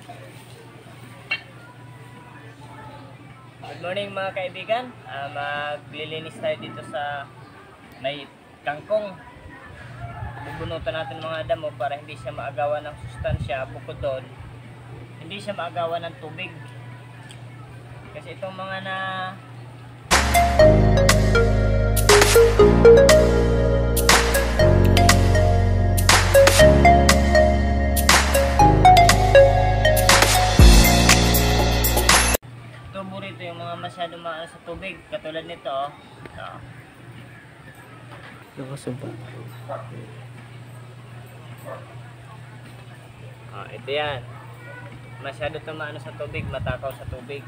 Good morning mga kaibigan. Maglilinis tayo dito sa may kangkong. Bubunutan natin mga damo para hindi siya maagawan ng sustansya. Bukod doon, hindi siya maagawan ng tubig. Kasi itong mga tubo rito, yung mga masyadong maano sa tubig, katulad nito oh. Ito yan. Masyado tumaano sa tubig, matakaw sa tubig.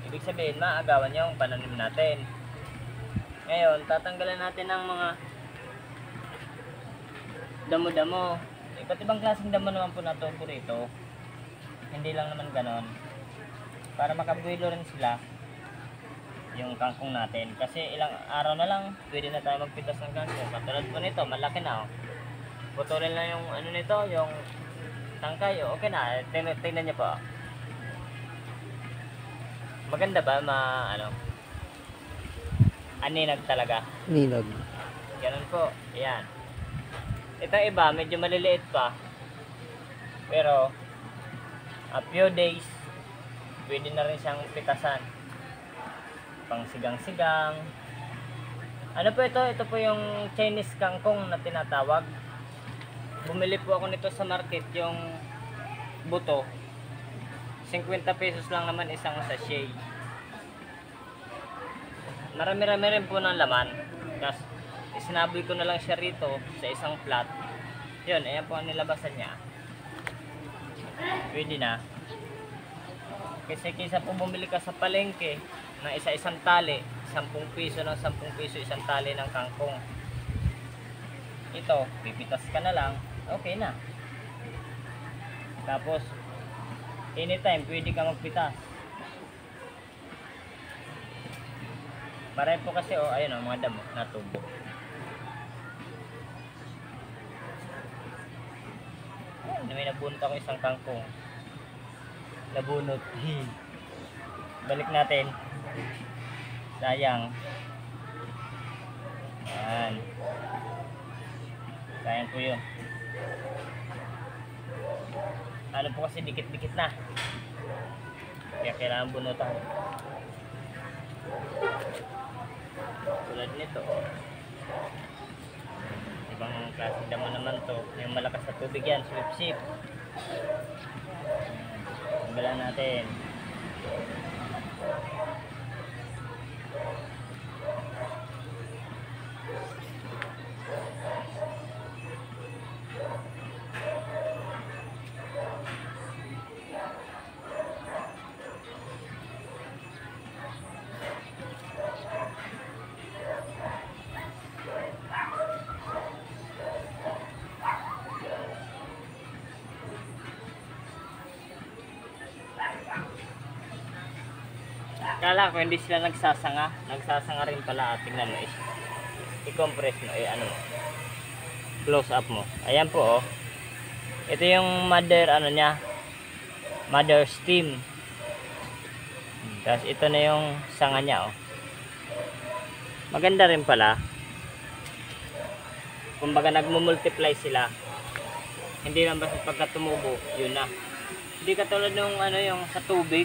Ibig sabihin, maagawan yung pananim natin. Ngayon, tatanggalan natin ng mga damo-damo. Iba't ibang klaseng damo naman po na tubo rito. Hindi lang naman ganon. Para makabuelo rin sila yung kangkong natin. Kasi ilang araw na lang, pwede na tayo magpitas ng kangkong. Katulad po nito, malaki na oh. Putulin lang yung ano nito, yung tangkay. Okay na, tingnan nyo po. Maganda ba aninag talaga? Ninag. Ganun po, ayan. Itong iba, medyo maliliit pa. Pero, a few days, pwede na rin siyang pitasan. Pang sigang-sigang. Ano po ito? Ito po yung Chinese kangkong na tinatawag. Bumili po ako nito sa market, yung buto. 50 pesos lang naman isang sachet. Marami-rami rin po ng laman. Tapos, isinaboy ko na lang siya rito sa isang flat. Yun, ayan po ang nilabasan niya. Pwede na. Kasi kaysa po bumili ka sa palengke ng isa-isang tali, 10 piso ng 10 piso isang tali ng kangkong. Ito, pipitas ka na lang, okay na. Tapos, anytime pwede ka magpitas. Marami po kasi, ayun o, mga damo na tubo. Ayun, may nabunot ako isang kangkong. Nabunot. Balik natin. Sayang. Ayan. Sayang po yun. Ano po kasi dikit-dikit na. Kaya kailangan bunutan. Tulad nito. Ibang klaseng damo naman to. Yung malakas sa tubig yan. Sip-sip. Tanggalan natin. Kala ko hindi sila nagsasanga rin pala. Tingnan mo, i-compress mo, close up mo. Ayan po oh. Ito yung mother mother stem. Tapos ito na yung sanga niya oh. Maganda rin pala. Kumbaga nagmo-multiply sila. Hindi lang basta pagka tumubo, yun na. Hindi katulad nung yung sa tubig.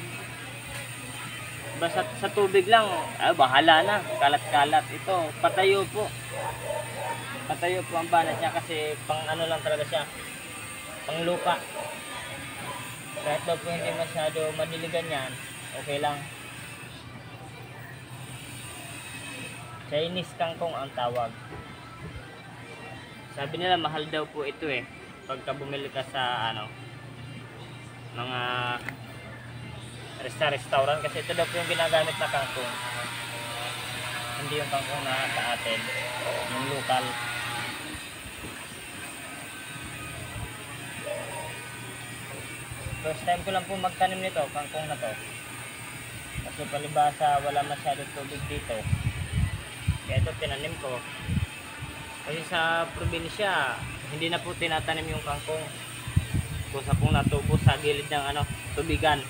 Basta sa tubig lang, bahala na, kalat-kalat. Ito, patayo po. Patayo po ang banat niya kasi pang lang talaga siya. Pang lupa. Kahit daw po hindi masyado madiligan yan, okay lang. Chinese kangkong ang tawag. Sabi nila mahal daw po ito pagka bumili ka sa mga restaurant kasi ito daw po yung ginagamit na kangkong. Hindi yung kangkong na sa atin, yung local. First time ko lang po magtanim nito, kangkong na to. Kasi palibasa wala masyadong tubig dito. Kaya ito tinanim ko. Kasi sa probinsya, hindi na po tinatanim yung kangkong. kusa pong natubo sa gilid ng ano, tubigan.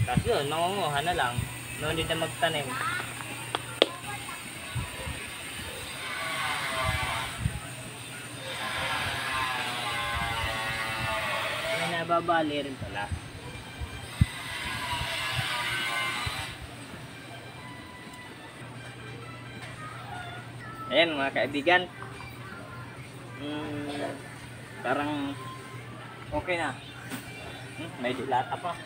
Tapos yun, nangunguha na lang. No need na magtanim. May nababali rin pala. Ayan mga kaibigan. Parang okay na. May dilata pa.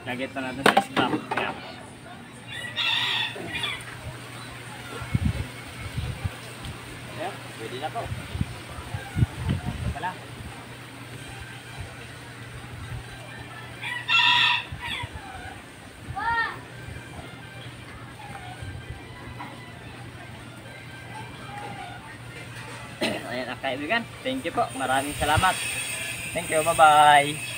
Lagay pa natin sa scrap. Ayan. Ayan, pwede na po. Ito pala. Ayan ang kaibigan. Thank you po. Maraming salamat. Thank you. Bye-bye.